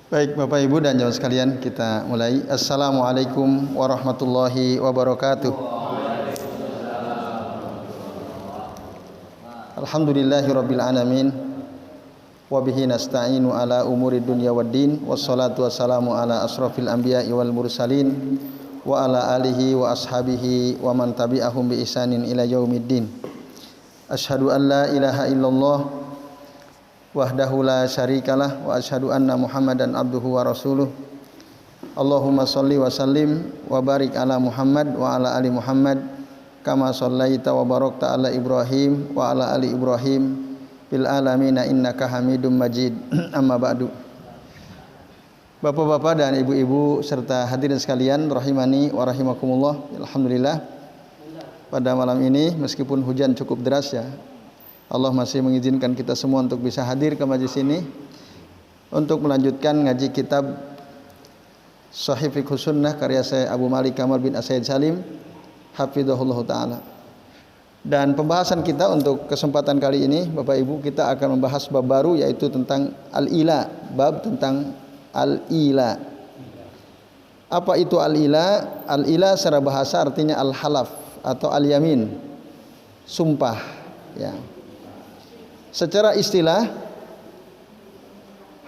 Baik Bapak Ibu dan jamaah sekalian, kita mulai. Assalamualaikum warahmatullahi wabarakatuh. Alhamdulillahirabbil alamin. Wa bihi nasta'inu ala umuri dunya waddin. Wassalatu wassalamu ala asrofil anbiya'i wal mursalin wa ala alihi wa ashabihi wa man tabi'ahum bi ihsanin ila yaumiddin. Asyhadu an la ilaha illallah wahdahu la syarikalah wa asyhadu anna Muhammadan abduhu wa rasuluh. Allahumma shalli wa sallim wa barik ala Muhammad wa ala ali Muhammad kama shallaita wa barakta ala Ibrahim wa ala ali Ibrahim bil alamin innaka Hamidum Majid. Amma ba'du. Bapak-bapak dan ibu-ibu serta hadirin sekalian rahimani wa rahimakumullah. Alhamdulillah pada malam ini meskipun hujan cukup deras ya, Allah masih mengizinkan kita semua untuk bisa hadir ke majelis ini untuk melanjutkan ngaji kitab Shahih Fiqhus Sunnah karya saya Abu Malik Kamal bin As-Sayyid Salim hafizahullah taala. Dan pembahasan kita untuk kesempatan kali ini Bapak Ibu, kita akan membahas bab baru yaitu tentang al-ila, bab tentang al-ila. Apa itu al-ila? Al-ila secara bahasa artinya al-halaf atau al-yamin, sumpah ya. Secara istilah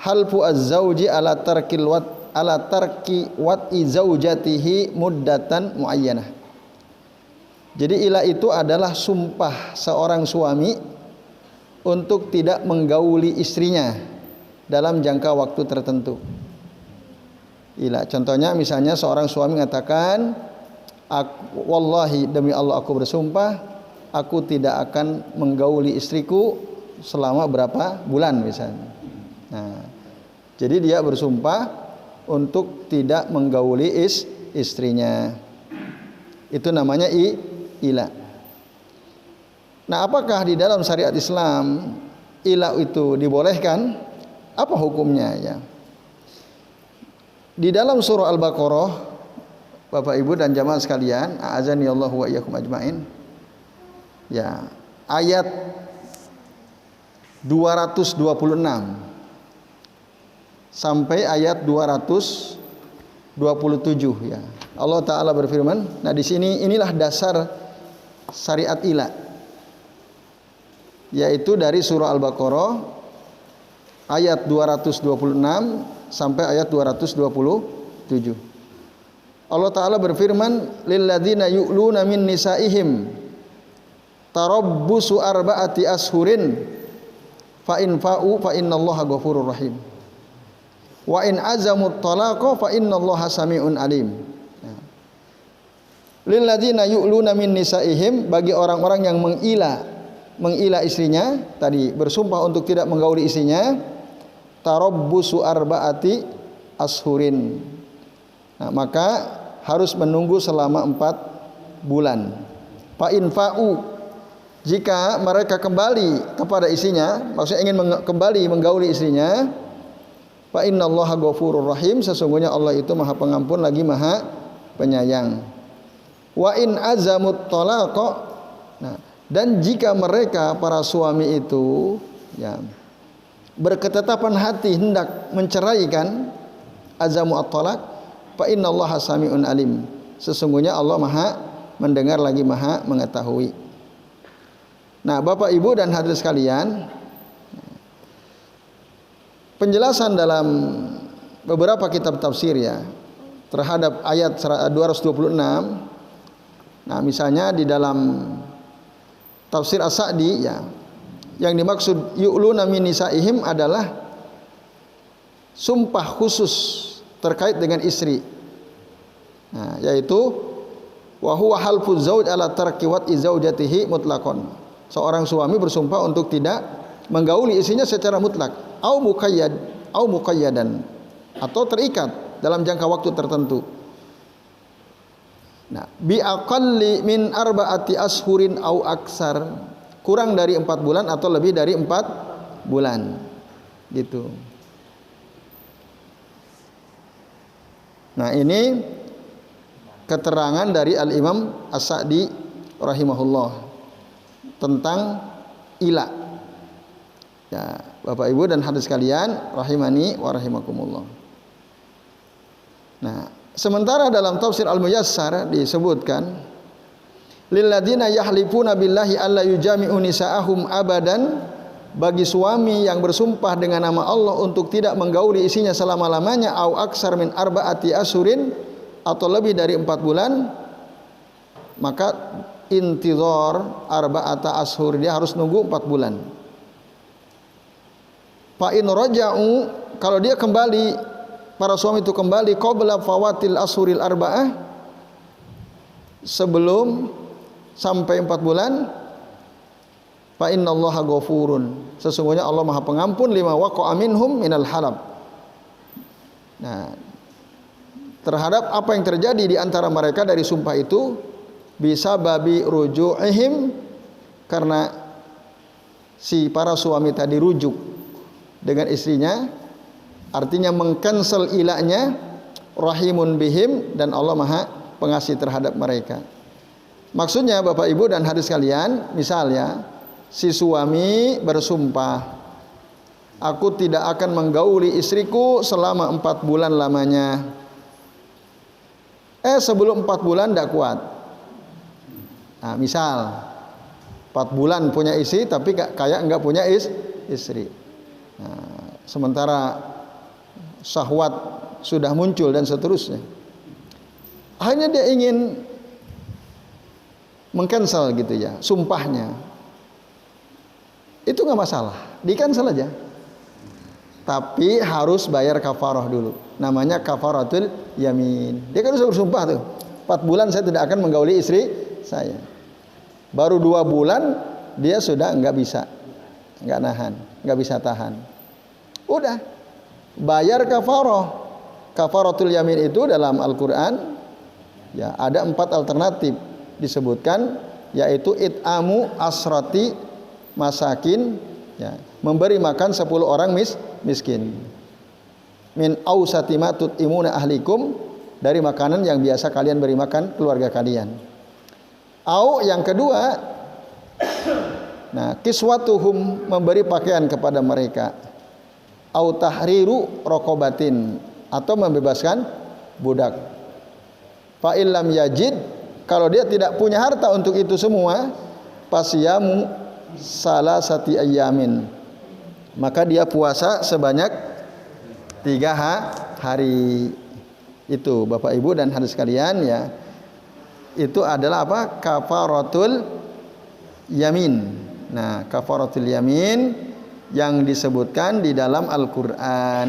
halfu az-zauji ala tarki wat'i zaujatihi muddatan muayyanah. Jadi ila itu adalah sumpah seorang suami untuk tidak menggauli istrinya dalam jangka waktu tertentu. Ila contohnya misalnya seorang suami mengatakan, wallahi demi Allah aku bersumpah aku tidak akan menggauli istriku selama berapa bulan misalnya. Nah, jadi dia bersumpah untuk tidak menggauli istrinya. Itu namanya ila. Nah, apakah di dalam syariat Islam ila itu dibolehkan? Apa hukumnya ya? Di dalam surah Al-Baqarah, Bapak Ibu dan jamaah sekalian, a'azani Allah wa iyyakum ajmain. Ya, ayat 226 sampai ayat 227 ya. Allah taala berfirman, nah di sini inilah dasar syariat ila. Yaitu dari surah Al-Baqarah ayat 226 sampai ayat 227. Allah taala berfirman, lil ladzina yu'luna min nisaihim tarabbusu arba'ati ashurin fa in fa'u fa innallaha ghafurur rahim wa in azamut talaqa fa innallaha samiun alim. Lil ladzina yu'luna min nisaihim, bagi orang-orang yang mengila istrinya, tadi bersumpah untuk tidak menggauli istrinya, tarabbusu arba'ati ashurin. Nah, maka harus menunggu selama 4 bulan. Fa in fa'u, jika mereka kembali kepada istrinya, maksudnya ingin kembali menggauli istrinya, fa innallaha ghafurur rahim, sesungguhnya Allah itu Maha Pengampun lagi Maha Penyayang. Wa in azamut talaqa, nah, dan jika mereka para suami itu ya berketetapan hati hendak menceraikan, azamu at-talaq, fa innallaha samiun alim, sesungguhnya Allah Maha mendengar lagi Maha mengetahui. Nah, Bapak Ibu dan hadirin sekalian, penjelasan dalam beberapa kitab tafsir ya terhadap ayat 226. Nah, misalnya di dalam tafsir As-Sa'di ya, yang dimaksud yu'luna min nisaihim adalah sumpah khusus terkait dengan istri. Nah, yaitu wa huwa halfu zauj ala tarki wat'i zaujatihi mutlaqan. Seorang suami bersumpah untuk tidak menggauli istrinya secara mutlak, au muqayyadan, atau terikat dalam jangka waktu tertentu. Nah, bi aqalli min arba'ati ashurin au aksar, kurang dari 4 bulan atau lebih dari 4 bulan. Gitu. Nah, ini keterangan dari Al-Imam As-Sa'di rahimahullah tentang ila. Ya, Bapak Ibu dan hadirin sekalian rahimani wa rahimakumullah. Nah, sementara dalam tafsir Al-Muyassar disebutkan lilladzina yahlifuna billahi alla yujami'u nisa'ahum abadan, bagi suami yang bersumpah dengan nama Allah untuk tidak menggauli istrinya selama-lamanya, au aksar min arba'ati asyurin, atau lebih dari 4 bulan, maka intidhar arba'ata ashur, dia harus nunggu 4 bulan. Fa in raja'u, kalau dia kembali, para suami itu kembali qabla fawatil ashuril arba'ah, sebelum sampai 4 bulan, fa innallaha ghafurun, sesungguhnya Allah Maha Pengampun, lima waqa'a minhum minal halab. Nah, terhadap apa yang terjadi di antara mereka dari sumpah itu, bisa babi ruju'ihim, karena si para suami tadi rujuk dengan istrinya, artinya mengcancel ilahnya, rahimun bihim, dan Allah Maha Pengasih terhadap mereka. Maksudnya Bapak Ibu dan hadirin sekalian, misalnya si suami bersumpah, aku tidak akan menggauli istriku selama 4 bulan lamanya. Sebelum 4 bulan tidak kuat. Nah, misal 4 bulan punya istri tapi kayak enggak punya istri. Nah, sementara syahwat sudah muncul dan seterusnya. Akhirnya dia ingin mengcancel gitu ya sumpahnya. Itu nggak masalah, di-cancel aja. Tapi harus bayar kafarah dulu. Namanya kafaratul yamin. Dia kan sudah bersumpah tuh, 4 bulan saya tidak akan menggauli istri saya. Baru 2 bulan dia sudah nggak bisa, nggak nahan, nggak bisa tahan. Udah, bayar kafarah. Kafaratul yamin itu dalam Al-Quran ya ada 4 alternatif disebutkan, yaitu it'amu asrati masakin, ya, memberi makan 10 orang miskin, min ausati ma tut'imuna ahlikum, dari makanan yang biasa kalian beri makan keluarga kalian. Au yang kedua, nah, kiswatuhum, memberi pakaian kepada mereka, au tahriru raqabatin, atau membebaskan budak. Fa illam yajid, kalau dia tidak punya harta untuk itu semua, pasiyamu salasati ayyamin, maka dia puasa sebanyak 3 hari. Itu Bapak Ibu dan hadirin sekalian ya, itu adalah apa? Kafaratul yamin. Nah, kafaratul yamin yang disebutkan di dalam Al-Quran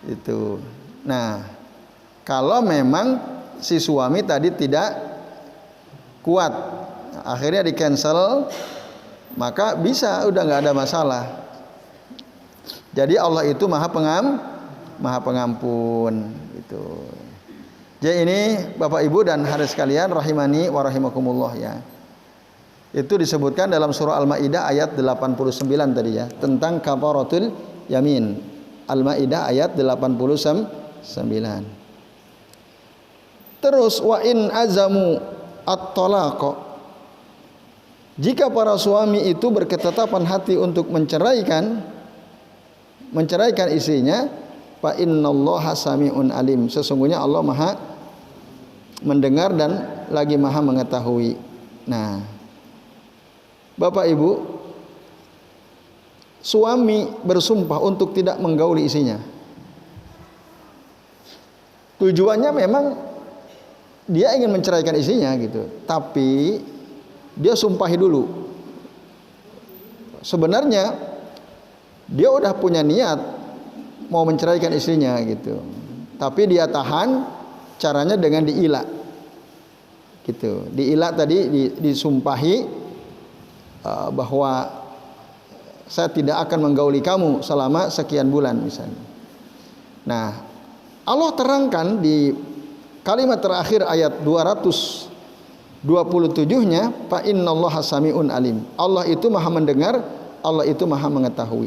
itu. Nah, kalau memang si suami tadi tidak kuat, akhirnya di cancel, maka bisa, udah nggak ada masalah. Jadi Allah itu maha pengampun gitu. Jadi ini Bapak Ibu dan hadirin sekalian rahimani wa rahimakumullah ya, itu disebutkan dalam surah Al-Maidah ayat 89 tadi ya, tentang kafaratul yamin. Al-Maidah ayat 89. Terus wa in azamu at-talaqa, jika para suami itu berketetapan hati untuk menceraikan istrinya, fa innallaha sami'un alim, sesungguhnya Allah Maha mendengar dan lagi Maha mengetahui. Nah, Bapak Ibu, suami bersumpah untuk tidak menggauli istrinya, tujuannya memang dia ingin menceraikan istrinya gitu, tapi dia sumpahi dulu. Sebenarnya dia udah punya niat mau menceraikan istrinya gitu, tapi dia tahan, caranya dengan diilah gitu. Diilah tadi disumpahi bahwa saya tidak akan menggauli kamu selama sekian bulan misalnya. Nah, Allah terangkan di kalimat terakhir ayat 227-nya, fa innallaha sami'un alim. Allah itu Maha mendengar, Allah itu Maha mengetahui.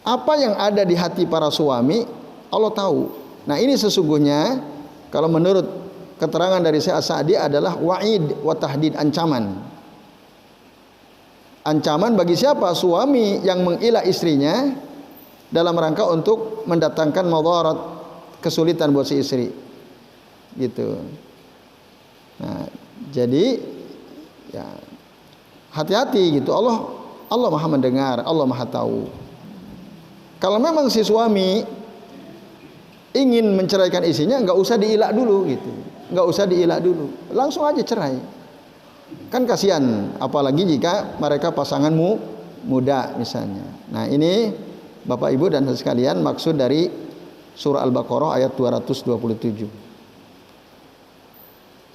Apa yang ada di hati para suami, Allah tahu. Nah, ini sesungguhnya kalau menurut keterangan dari Syekh As-Sa'di adalah wa'id wa tahdid, ancaman. Ancaman bagi siapa? Suami yang mengilah istrinya dalam rangka untuk mendatangkan madarat, kesulitan buat si istri. Gitu. Nah, jadi ya hati-hati gitu. Allah Maha mendengar, Allah Maha tahu. Kalau memang si suami ingin menceraikan istrinya, nggak usah diilak dulu gitu, nggak usah diilak dulu, langsung aja cerai. Kan kasihan, apalagi jika mereka pasanganmu muda misalnya. Nah ini Bapak Ibu dan sekalian maksud dari surah Al-Baqarah ayat 227.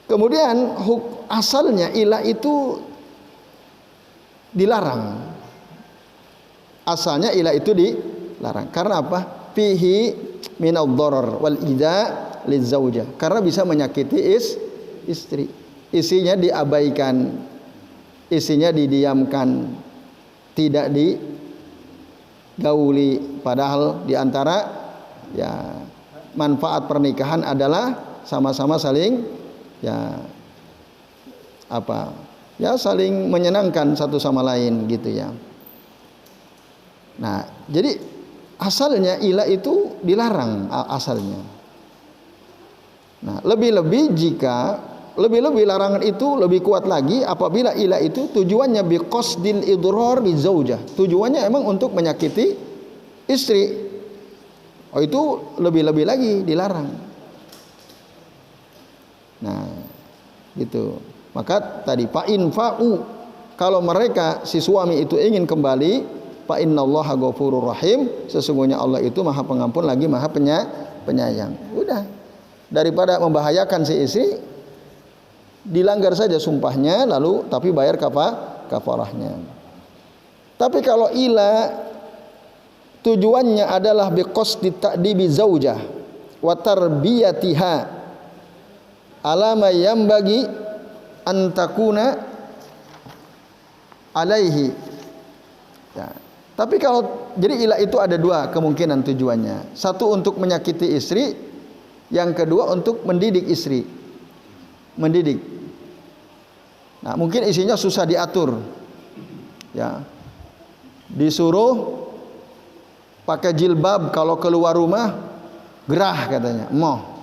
Kemudian asalnya ilah itu dilarang. Asalnya ilah itu dilarang. Karena apa? Fihi minad dharar wal idza lizaujah. Karena bisa menyakiti istri. Istrinya diabaikan, istrinya didiamkan, tidak digauli. Padahal diantara ya manfaat pernikahan adalah sama-sama saling saling menyenangkan satu sama lain gitu ya. Nah, jadi asalnya ilah itu dilarang asalnya. Nah, lebih larangan itu lebih kuat lagi apabila ilah itu tujuannya biqasdil idrar bizaujah. Tujuannya emang untuk menyakiti istri. Oh, itu lebih-lebih lagi dilarang. Nah, gitu. Maka tadi fa in fa'u, kalau mereka si suami itu ingin kembali, fa innallaha ghafurur rahim, sesungguhnya Allah itu Maha Pengampun lagi Maha Penyayang. Udah. Daripada membahayakan si istri, dilanggar saja sumpahnya lalu tapi bayar kafarahnya. Tapi kalau ila tujuannya adalah biqasdi ta'dibi zaujah wa tarbiyatiha alama yang bagi antakuna alaihi ya. Tapi kalau jadi ilah itu ada dua kemungkinan tujuannya. Satu untuk menyakiti istri, yang kedua untuk mendidik istri. Mendidik. Nah, mungkin istrinya susah diatur. Ya. Disuruh pakai jilbab kalau keluar rumah, gerah katanya. Moh.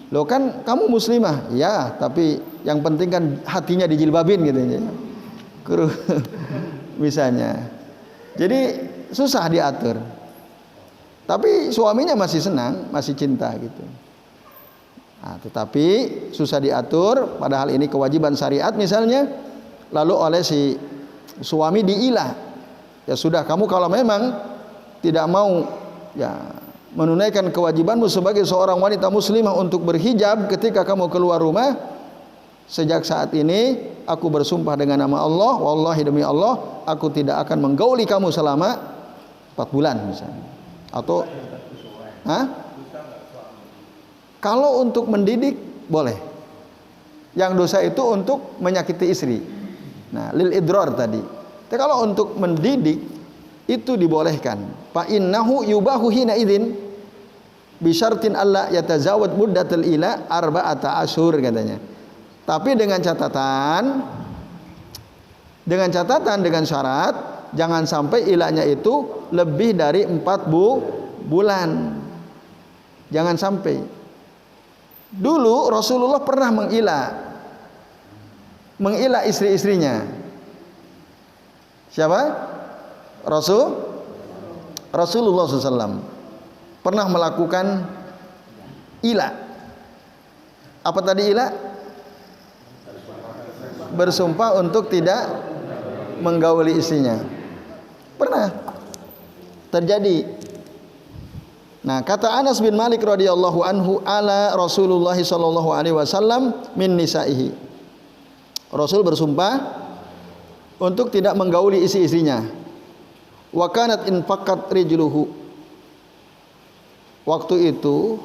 Loh kan kamu muslimah, ya, tapi yang penting kan hatinya dijilbabin gitu ya. Misalnya. Jadi susah diatur. Tapi suaminya masih senang, masih cinta gitu. Nah, tetapi susah diatur, padahal ini kewajiban syariat misalnya, lalu oleh si suami diilah. Ya sudah, kamu kalau memang tidak mau ya menunaikan kewajibanmu sebagai seorang wanita muslimah untuk berhijab ketika kamu keluar rumah, sejak saat ini aku bersumpah dengan nama Allah, wallahi demi Allah, aku tidak akan menggauli kamu selama 4 bulan misalnya. Atau kalau untuk mendidik boleh. Yang dosa itu untuk menyakiti istri. Nah, lil idrar tadi. Tapi kalau untuk mendidik itu dibolehkan. Fa innahu yubahu hina idzin bi syartin alla yatazawwad muddatul ila arba'ata asyhur katanya. Tapi dengan catatan dengan syarat jangan sampai ilahnya itu lebih dari 4 bulan. Jangan sampai. Dulu Rasulullah pernah mengilah istri-istrinya. Siapa? Rasulullah SAW pernah melakukan ilah. Apa tadi ilah? Bersumpah untuk tidak menggauli istrinya. Pernah terjadi. Nah, kata Anas bin Malik radhiyallahu anhu, ala Rasulullah sallallahu alaihi wasallam min nisaihi. Rasul bersumpah untuk tidak menggauli istri-istrinya. Wa kanat infaqat rijluhu. Waktu itu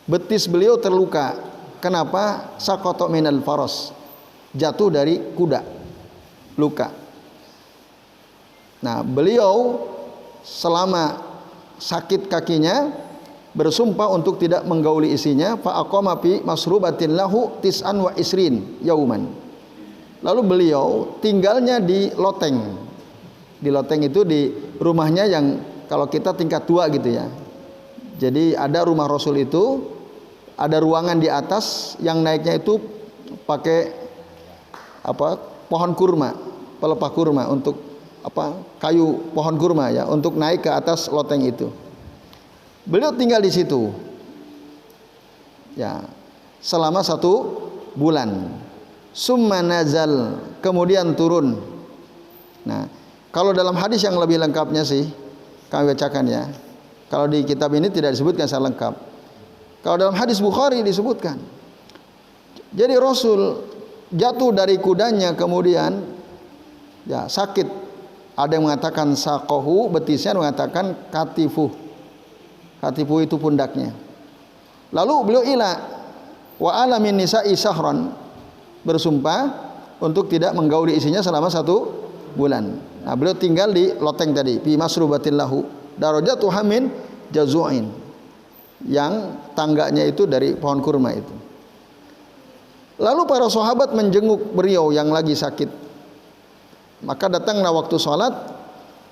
betis beliau terluka. Kenapa? Saqata minal faras. Jatuh dari kuda. Luka. Nah, beliau selama sakit kakinya bersumpah untuk tidak menggauli istrinya, fa aqama fi masrubatin lahu tis'an wa isrin yauman. Lalu beliau tinggalnya di loteng. Di loteng itu di rumahnya yang kalau kita tingkat 2 gitu ya. Jadi ada rumah Rasul itu, ada ruangan di atas yang naiknya itu pakai pohon kurma, pelepah kurma untuk kayu pohon kurma ya, untuk naik ke atas loteng itu. Beliau tinggal di situ ya selama 1 bulan. Summa nazal, kemudian turun. Nah, kalau dalam hadis yang lebih lengkapnya sih kami bacakan ya. Kalau di kitab ini tidak disebutkan secara lengkap. Kalau dalam hadis Bukhari disebutkan. Jadi Rasul jatuh dari kudanya kemudian ya sakit. Ada yang mengatakan saqahu, betisnya, mengatakan katifu. Katifu itu pundaknya. Lalu beliau wa alamin nisa'i sahran, bersumpah untuk tidak menggauli isinya selama 1 bulan. Nah, beliau tinggal di loteng tadi, fi masrubatin lahu darajatu hamin jazu'in, yang tangganya itu dari pohon kurma itu. Lalu para sahabat menjenguk beliau yang lagi sakit. Maka datanglah waktu sholat,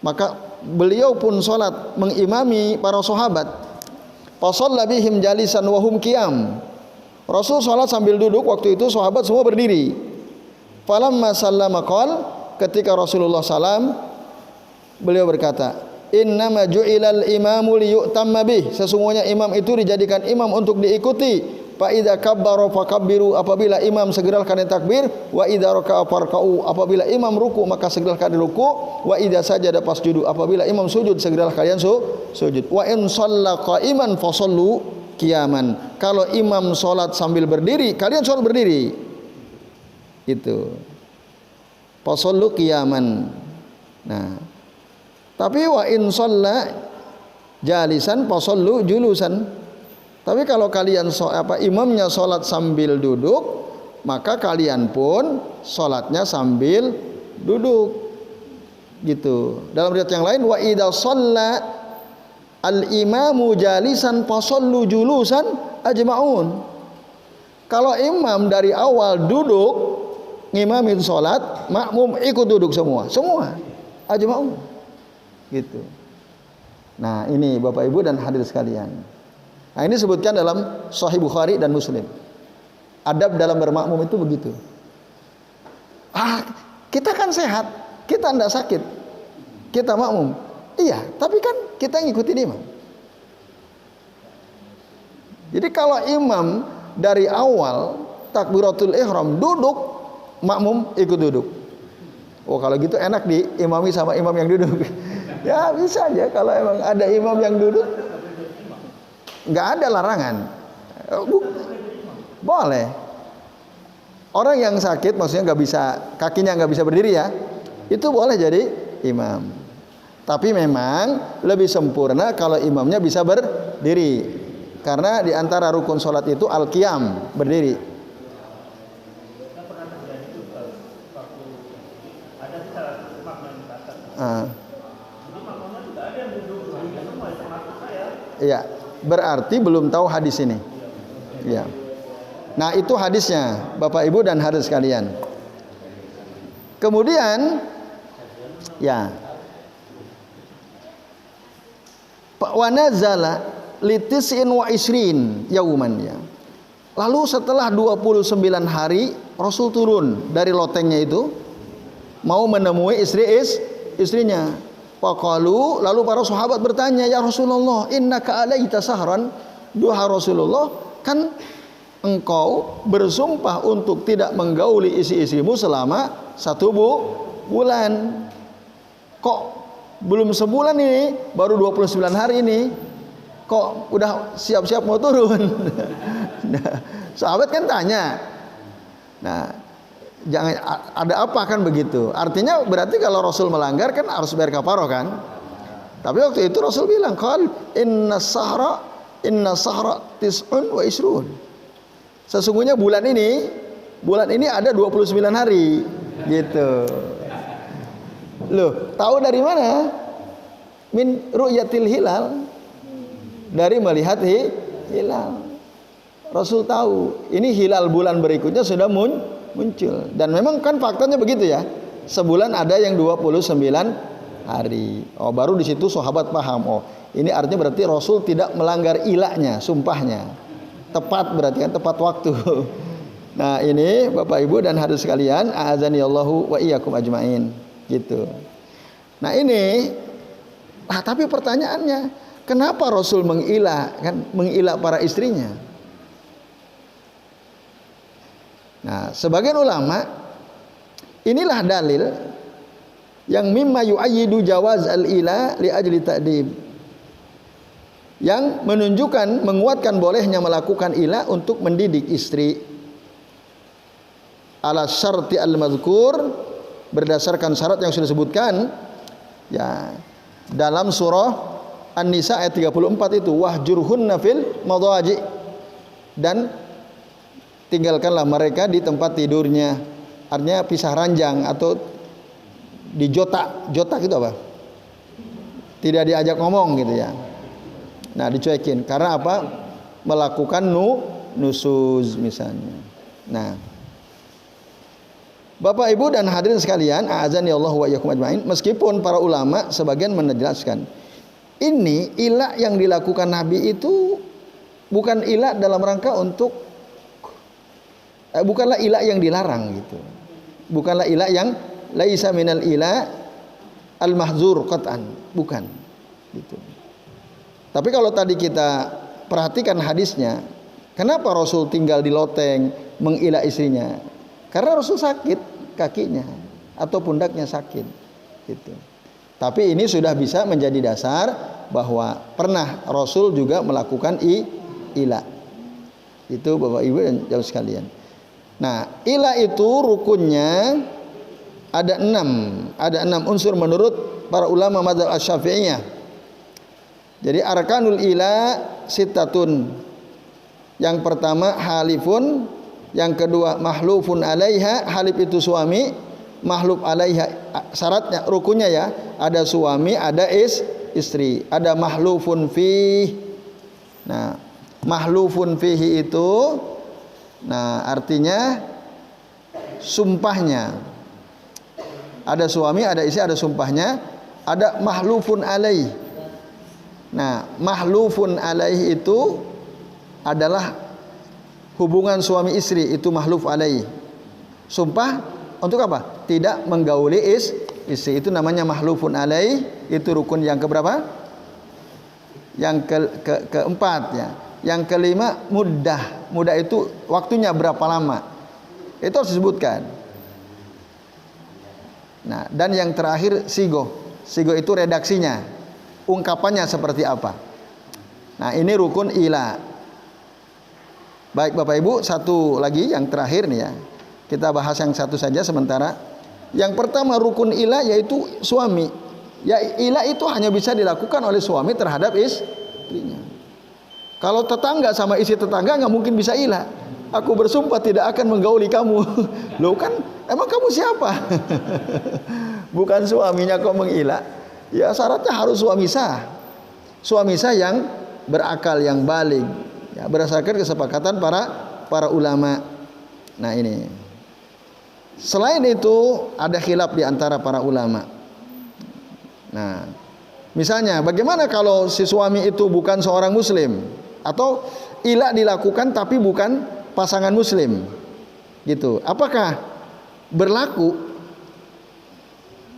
maka beliau pun sholat mengimami para sahabat. Fasalla bihim jalisan wa hum qiyam. Rasul sholat sambil duduk, waktu itu sahabat semua berdiri. Falamma sallama qala, ketika Rasulullah salam, beliau berkata, innama ju'ilal imamu liyu'tamma bih, sesungguhnya imam itu dijadikan imam untuk diikuti. Fa idza kabbara fakabbiru, apabila imam segeralah kalian takbir. Wa idza raka'a farka'u, apabila imam ruku maka segeralah kalian ruku. Wa idza sajada fasjudu, apabila imam sujud segeralah kalian sujud. Wa in shalla qa'iman fasallu qiyaman, kalau imam salat sambil berdiri kalian salat berdiri. Itu fasallu qiyaman. Nah, tapi wa in shalla jalisan fasallu julusan. Tapi kalau kalian imamnya sholat sambil duduk, maka kalian pun sholatnya sambil duduk. Gitu. Dalam riwayat yang lain, wa idza shalla al imamu jalisan fasallu julusan ajma'un. Kalau imam dari awal duduk ngimamin sholat, makmum ikut duduk semua ajma'un. Gitu. Nah, ini Bapak Ibu dan hadirin sekalian. Nah, ini disebutkan dalam Sahih Bukhari dan Muslim. Adab dalam bermakmum itu begitu. Kita kan sehat, kita tidak sakit, kita makmum. Iya, tapi kan kita ngikutin imam. Jadi kalau imam dari awal takbiratul ihram duduk, makmum ikut duduk. Oh, kalau gitu enak diimami sama imam yang duduk. Ya bisa aja kalau emang ada imam yang duduk. Nggak ada larangan, boleh. Orang yang sakit, maksudnya kakinya nggak bisa berdiri ya, itu boleh jadi imam. Tapi memang lebih sempurna kalau imamnya bisa berdiri, karena di antara rukun sholat itu al-qiyam, berdiri. Iya. Berarti belum tahu hadis ini. Ya. Nah, itu hadisnya, Bapak Ibu dan hadirin sekalian. Kemudian ya. Wa nazala litis'in wa isrin yauman ya. Lalu setelah 29 hari Rasul turun dari lotengnya itu mau menemui istrinya. Faqalu, lalu para sahabat bertanya, ya Rasulullah, innaka alaita sahran, duha Rasulullah, kan engkau bersumpah untuk tidak menggauli isi-isimu selama 1 bulan. Kok belum sebulan ini, baru 29 hari ini, kok udah siap-siap mau turun? Nah, sahabat kan tanya. Nah, jangan ada apa kan begitu. Artinya berarti kalau Rasul melanggar kan harus bayar kafaroh kan. Tapi waktu itu Rasul bilang, qal inna sahra tis'un wa isrun. Sesungguhnya bulan ini ada 29 hari gitu. Loh, tahu dari mana? Min ru'yatil hilal, dari melihat hilal. Rasul tahu ini hilal bulan berikutnya sudah muncul. Dan memang kan faktanya begitu ya. Sebulan ada yang 29 hari. Oh, baru di situ sahabat paham. Oh, Ini artinya berarti Rasul tidak melanggar ilahnya, sumpahnya. Tepat berarti kan, tepat waktu. Nah ini Bapak Ibu dan hadirin sekalian, a'azani Allahu wa iyyakum ajmain. Gitu. Nah ini, tapi pertanyaannya, kenapa Rasul mengilah para istrinya? Nah, sebagian ulama, inilah dalil yang mimma yu'ayyidu jawaz al-ila li ajli ta'dib, yang menunjukkan, menguatkan bolehnya melakukan ilah untuk mendidik istri, ala syarti al-mazkur, berdasarkan syarat yang sudah disebutkan ya dalam surah An-Nisa ayat 34 itu, wahjurhunna fil madaji, dan tinggalkanlah mereka di tempat tidurnya. Artinya pisah ranjang atau di jotak. Jotak itu apa? Tidak diajak ngomong gitu ya. Nah, dicuekin. Karena apa? Melakukan nusuz misalnya. Nah, Bapak Ibu dan hadirin sekalian, a'azani Allah wa iyyakum ajmain, meskipun para ulama sebagian menjelaskan ini ilah yang dilakukan Nabi itu bukan ilah dalam rangka untuk bukanlah ilah yang dilarang gitu. Bukanlah ilah yang laisa minal ilah al-mahzur qat'an, bukan gitu. Tapi kalau tadi kita perhatikan hadisnya, kenapa Rasul tinggal di loteng mengilah istrinya? Karena Rasul sakit kakinya atau pundaknya sakit gitu. Tapi ini sudah bisa menjadi dasar bahwa pernah Rasul juga melakukan ilah. Itu Bapak Ibu dan jauh sekalian. Nah, ilah itu rukunnya ada 6. Ada 6 unsur menurut para ulama mazhab Asy-Syafi'iyah. Jadi arkanul ilah sittatun. Yang pertama halifun, yang kedua mahlufun alaiha, halif itu suami, mahluf alaiha syaratnya rukunnya ya, ada suami, ada istri, ada mahlufun fih. Nah, mahlufun fihi itu artinya sumpahnya. Ada suami, ada istri, ada sumpahnya, ada mahlufun alaih. Nah, mahlufun alaih itu adalah hubungan suami istri, itu mahluf alaih. Sumpah untuk apa? Tidak menggauli istri, itu namanya mahlufun alaih. Itu rukun yang keberapa? Yang keempat ya. Yang kelima muddah. Muddah itu waktunya berapa lama? Itu harus disebutkan. Nah, dan yang terakhir sigo. Sigo itu redaksinya, ungkapannya seperti apa. Nah, ini rukun ilah. Baik Bapak Ibu, satu lagi yang terakhir nih ya. Kita bahas yang satu saja sementara. Yang pertama rukun ilah yaitu suami. Ya, ilah itu hanya bisa dilakukan oleh suami terhadap istrinya. Kalau tetangga sama istri tetangga nggak mungkin bisa ilah. Aku bersumpah tidak akan menggauli kamu. Loh kan, emang kamu siapa? Bukan suaminya kok mengilah. Ya syaratnya harus suami sah. Suami sah yang berakal, yang baligh. Ya, berdasarkan kesepakatan para ulama. Nah ini. Selain itu ada khilaf di antara para ulama. Nah, misalnya bagaimana kalau si suami itu bukan seorang muslim atau ilah dilakukan tapi bukan pasangan muslim, gitu. Apakah berlaku?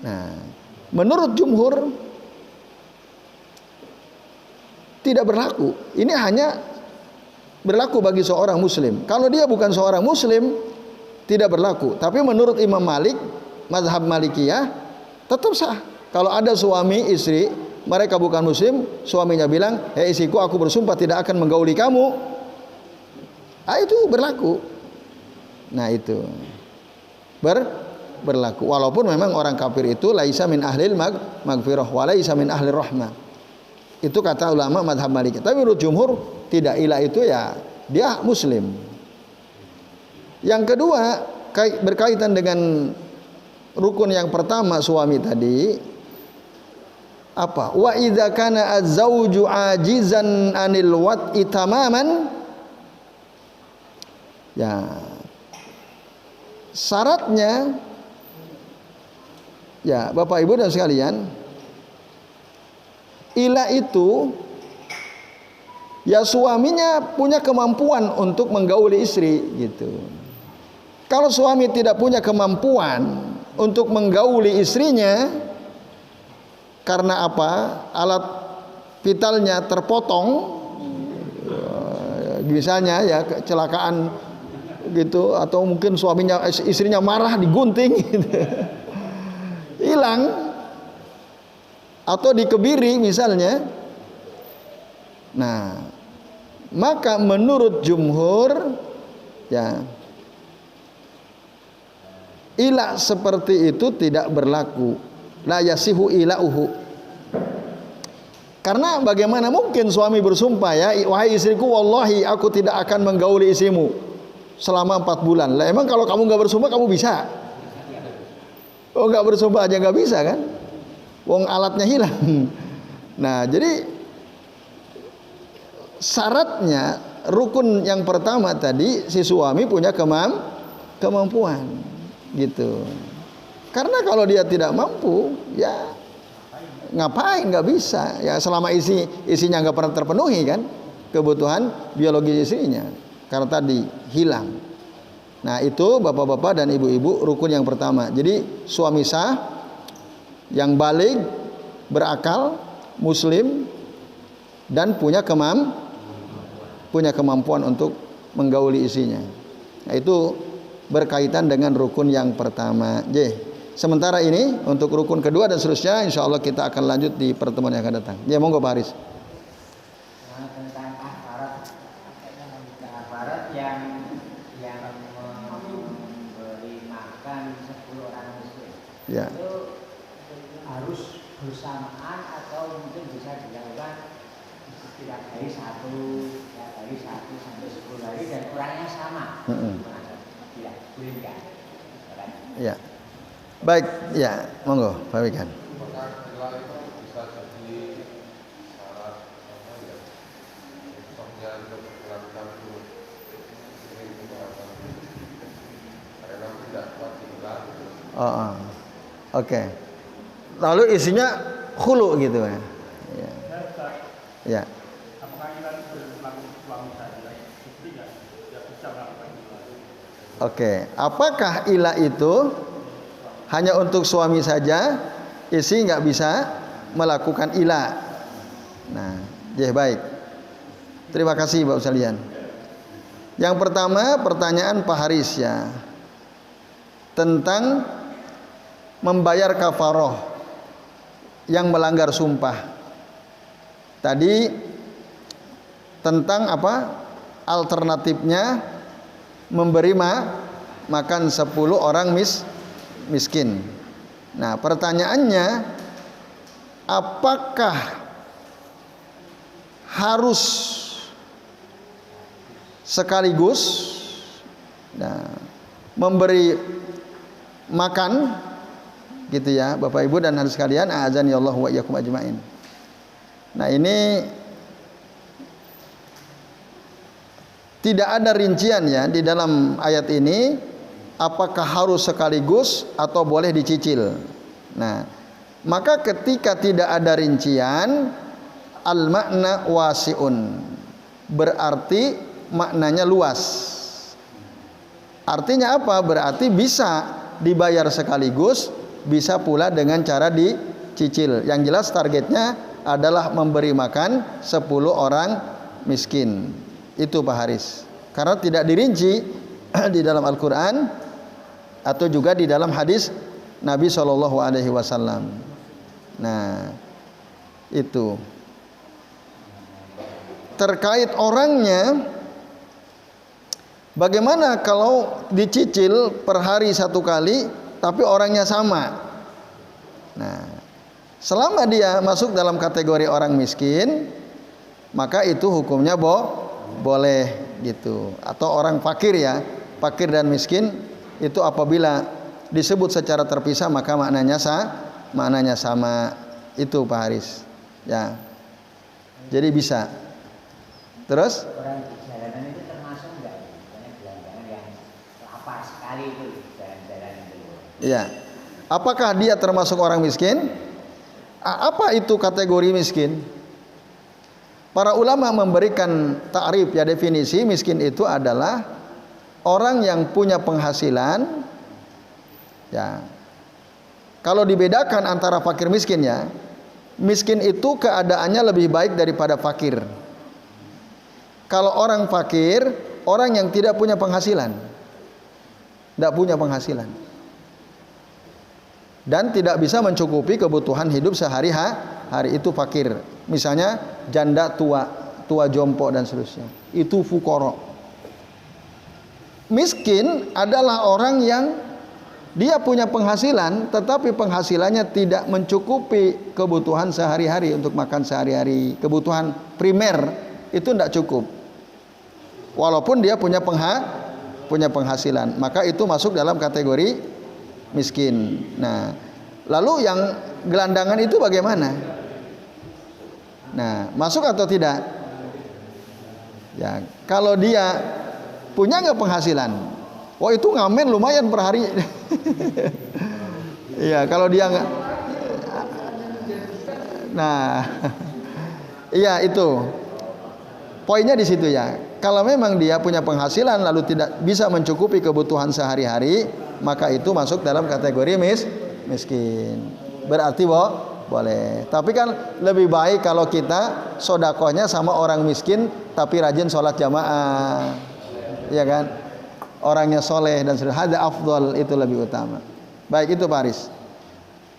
Nah, menurut jumhur tidak berlaku. Ini hanya berlaku bagi seorang muslim. Kalau dia bukan seorang muslim tidak berlaku. Tapi menurut Imam Malik, mazhab Malikiyah, tetap sah. Kalau ada suami istri, mereka bukan muslim, suaminya bilang, "Hei istriku, aku bersumpah tidak akan menggauli kamu." Itu berlaku. Nah itu berlaku. Walaupun memang orang kafir itu laisa min ahlil magfirah wa laisa min ahlir rahmah. Itu kata ulama mazhab Maliki. Tapi menurut jumhur tidak, ilah itu ya dia muslim. Yang kedua berkaitan dengan rukun yang pertama suami tadi, apa? Wa idza kana az-zawju ajizan anil wat'i tamaman, ya syaratnya ya Bapak Ibu dan sekalian, ila itu ya suaminya punya kemampuan untuk menggauli istri gitu. Kalau suami tidak punya kemampuan untuk menggauli istrinya karena apa? Alat vitalnya terpotong, misalnya ya kecelakaan gitu, atau mungkin suaminya istrinya marah digunting gitu. Hilang, atau dikebiri misalnya. Nah, maka menurut jumhur ya ila seperti itu tidak berlaku, la yasihu ilauhu. Karena bagaimana mungkin suami bersumpah ya, wahai istriku, wallahi aku tidak akan menggauli istrimu selama 4 bulan. Lah emang kalau kamu nggak bersumpah kamu bisa? Oh, nggak bersumpah aja nggak bisa kan? Wong alatnya hilang. Nah, jadi syaratnya rukun yang pertama tadi si suami punya kemampuan gitu. Karena kalau dia tidak mampu ya ngapain, nggak bisa ya, selama isinya nggak pernah terpenuhi kan kebutuhan biologis istrinya karena tadi hilang. Nah, itu bapak-bapak dan ibu-ibu rukun yang pertama. Jadi suami sah yang baligh, berakal, muslim, dan punya kemampuan untuk menggauli istrinya. Nah, itu berkaitan dengan rukun yang pertama. Sementara ini untuk rukun kedua dan seterusnya insya Allah kita akan lanjut di pertemuan yang akan datang. Monggo Pak Haris. Tentang aparat yang memberi makan 10 orang muslim. Ya. Itu harus bersamaan atau mungkin bisa dilakukan setiap hari satu sampai 10 hari dan orangnya sama. Tidak, boleh enggak? Ya. Baik, ya, monggo Pak Wikan. Apakah ila itu bisa jadi syarat apa ya? Contohnya untuk melakukan dulu karena tidak kuat tinggal. Oke. Lalu isinya khulu gitu ya. Ya. Ya. Apakah ila itu berlaku suami saja? Istri tidak bisa melakukan ila. Oke. Apakah ila itu hanya untuk suami saja, istri nggak bisa melakukan ila? Nah, baik. Terima kasih Bapak sekalian. Yang pertama pertanyaan Pak Haris ya tentang membayar kafaroh yang melanggar sumpah. Tadi tentang apa? Alternatifnya memberi makan 10 orang miskin. Nah, pertanyaannya apakah harus sekaligus memberi makan gitu ya Bapak Ibu dan hadirin sekalian, azani Allah wa iyyakum ajmain. Nah, ini tidak ada rincian ya di dalam ayat ini apakah harus sekaligus atau boleh dicicil. Nah, maka ketika tidak ada rincian, al makna wasiun, berarti maknanya luas. Artinya apa? Berarti bisa dibayar sekaligus, bisa pula dengan cara dicicil. Yang jelas targetnya adalah memberi makan 10 orang miskin. Itu Pak Haris. Karena tidak dirinci di dalam Al-Quran atau juga di dalam hadis Nabi SAW. Nah, itu terkait orangnya. Bagaimana kalau dicicil per hari 1 kali tapi orangnya sama? Nah, selama dia masuk dalam kategori orang miskin, maka itu hukumnya boleh gitu. Atau orang fakir ya, fakir dan miskin itu apabila disebut secara terpisah maka maknanya sama. Itu Pak Haris. Ya. Jadi bisa. Terus? Orang di jalanan itu termasuk enggak? Misalnya jalan-jalan yang lapar sekali itu jalan-jalan itu. Iya. Apakah dia termasuk orang miskin? Apa itu kategori miskin? Para ulama memberikan ta'rif, ya, definisi miskin itu adalah orang yang punya penghasilan, ya. Kalau dibedakan antara fakir miskin, ya, miskin itu keadaannya lebih baik daripada fakir. Kalau orang fakir, orang yang tidak punya penghasilan, tidak punya penghasilan, dan tidak bisa mencukupi kebutuhan hidup sehari-hari, itu fakir. Misalnya janda tua jompo dan seterusnya, itu fuqara. Miskin adalah orang yang dia punya penghasilan, tetapi penghasilannya tidak mencukupi kebutuhan sehari-hari untuk makan sehari-hari. Kebutuhan primer itu tidak cukup. Walaupun dia punya penghasilan, maka itu masuk dalam kategori miskin. Nah, lalu yang gelandangan itu bagaimana? Nah, masuk atau tidak? Ya, kalau dia punya nggak penghasilan? Oh, itu ngamen lumayan per hari. Iya, kalau dia nggak, nah, iya itu poinnya di situ, ya. Kalau memang dia punya penghasilan lalu tidak bisa mencukupi kebutuhan sehari-hari, maka itu masuk dalam kategori miskin. Berarti boleh. Tapi kan lebih baik kalau kita sodakohnya sama orang miskin tapi rajin sholat jamaah, ya kan? Orangnya soleh dan sudah ada afdol, itu lebih utama. Baik, itu Paris.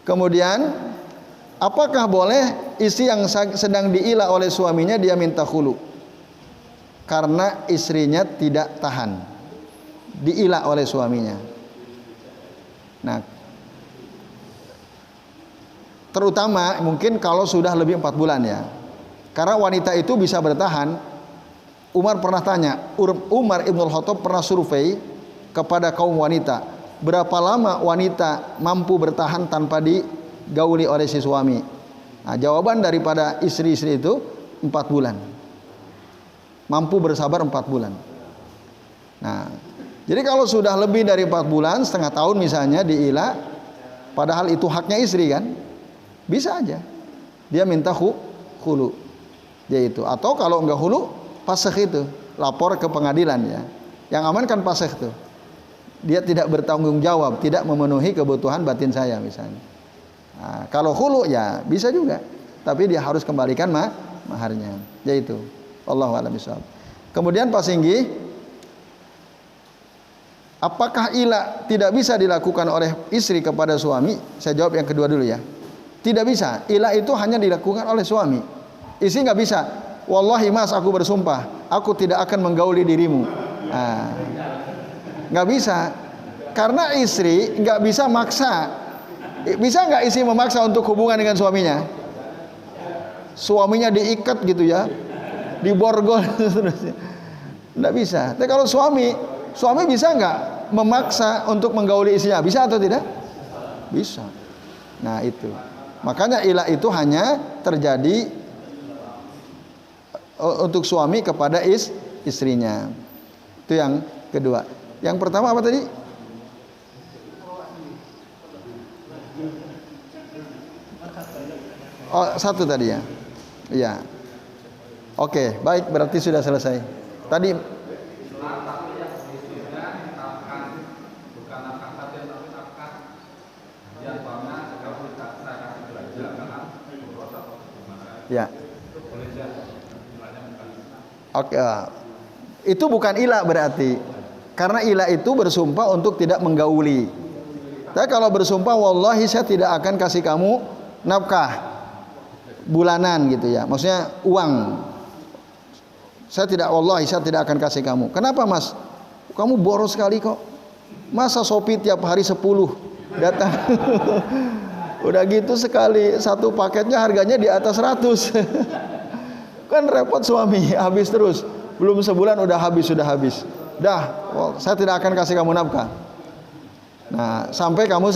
Kemudian, apakah boleh istri yang sedang diila oleh suaminya dia minta khulu karena istrinya tidak tahan, diila oleh suaminya? Nah, terutama mungkin kalau sudah lebih 4 bulan, ya, karena wanita itu bisa bertahan. Umar pernah tanya, Umar Ibnul Khattab pernah survei kepada kaum wanita, berapa lama wanita mampu bertahan tanpa digauli oleh si suami? Nah, jawaban daripada istri-istri itu 4 bulan. Mampu bersabar 4 bulan. Nah, jadi kalau sudah lebih dari 4 bulan, setengah tahun misalnya diila, padahal itu haknya istri kan, bisa aja dia minta khulu, yaitu, atau kalau enggak khulu, pasakh, itu lapor ke pengadilan, ya. Yang aman kan pasakh itu, dia tidak bertanggung jawab, tidak memenuhi kebutuhan batin saya misalnya. Nah, kalau khulu ya bisa juga, tapi dia harus kembalikan maharnya, yaitu Allahu a'lam bishawab. Kemudian Pak Singgi, apakah ila tidak bisa dilakukan oleh istri kepada suami? Saya jawab yang kedua dulu, ya. Tidak bisa. Ila itu hanya dilakukan oleh suami. Istri nggak bisa. Wallahi mas, aku bersumpah, aku tidak akan menggauli dirimu. Nah, nggak bisa, karena istri nggak bisa maksa. Bisa nggak istri memaksa untuk hubungan dengan suaminya? Suaminya diikat gitu, ya, diborgol, nggak bisa. Tapi kalau suami bisa nggak memaksa untuk menggauli istrinya? Bisa atau tidak? Bisa. Nah, itu makanya ilah itu hanya terjadi untuk suami kepada istrinya. Itu yang kedua. Yang pertama apa tadi? Oh, satu tadi, ya. Iya. Oke, baik, berarti sudah selesai. Tadi ya. Oke, itu bukan ilah berarti, karena ilah itu bersumpah untuk tidak menggauli. Tapi kalau bersumpah, wallahi saya tidak akan kasih kamu nafkah bulanan gitu, ya, maksudnya uang, saya tidak akan kasih kamu. Kenapa mas? Kamu boros sekali kok. Masa Shopee tiap hari 10 datang? Udah gitu sekali satu paketnya harganya di atas 100. Kan repot suami, habis terus. Belum sebulan udah habis. Dah, saya tidak akan kasih kamu nafkah. Nah, sampai kamu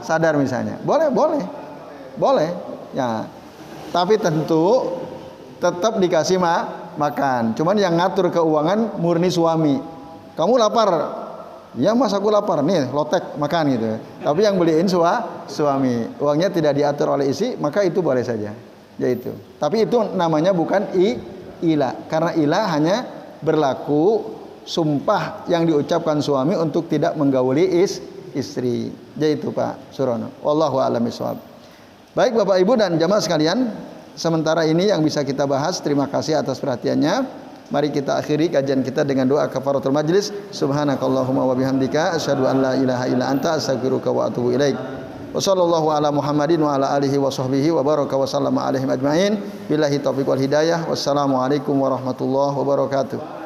sadar misalnya. Boleh. Ya. Tapi tentu tetap dikasih makan. Cuman yang ngatur keuangan murni suami. Kamu lapar, Ya mas aku lapar nih, lotek makan gitu. Tapi yang beliin suami, uangnya tidak diatur oleh istri, maka itu boleh saja. Yaitu. Tapi itu namanya bukan ila, karena ila hanya berlaku sumpah yang diucapkan suami untuk tidak menggauli istri. Yaitu Pak Surono. Wallahu a'lam bishawab. Baik Bapak Ibu dan jamaah sekalian, sementara ini yang bisa kita bahas. Terima kasih atas perhatiannya. Mari kita akhiri kajian kita dengan doa kafaratul majlis. Subhanakallahumma wa bihamdika asyhadu an la ilaha illa anta astaghfiruka wa atubu ilaik. Wa sallallahu ala Muhammadin wa ala alihi wa sahbihi wa baraka wa sallama alaihim ajmain. Billahi taufiq wal hidayah. Wassalamualaikum warahmatullahi wabarakatuh.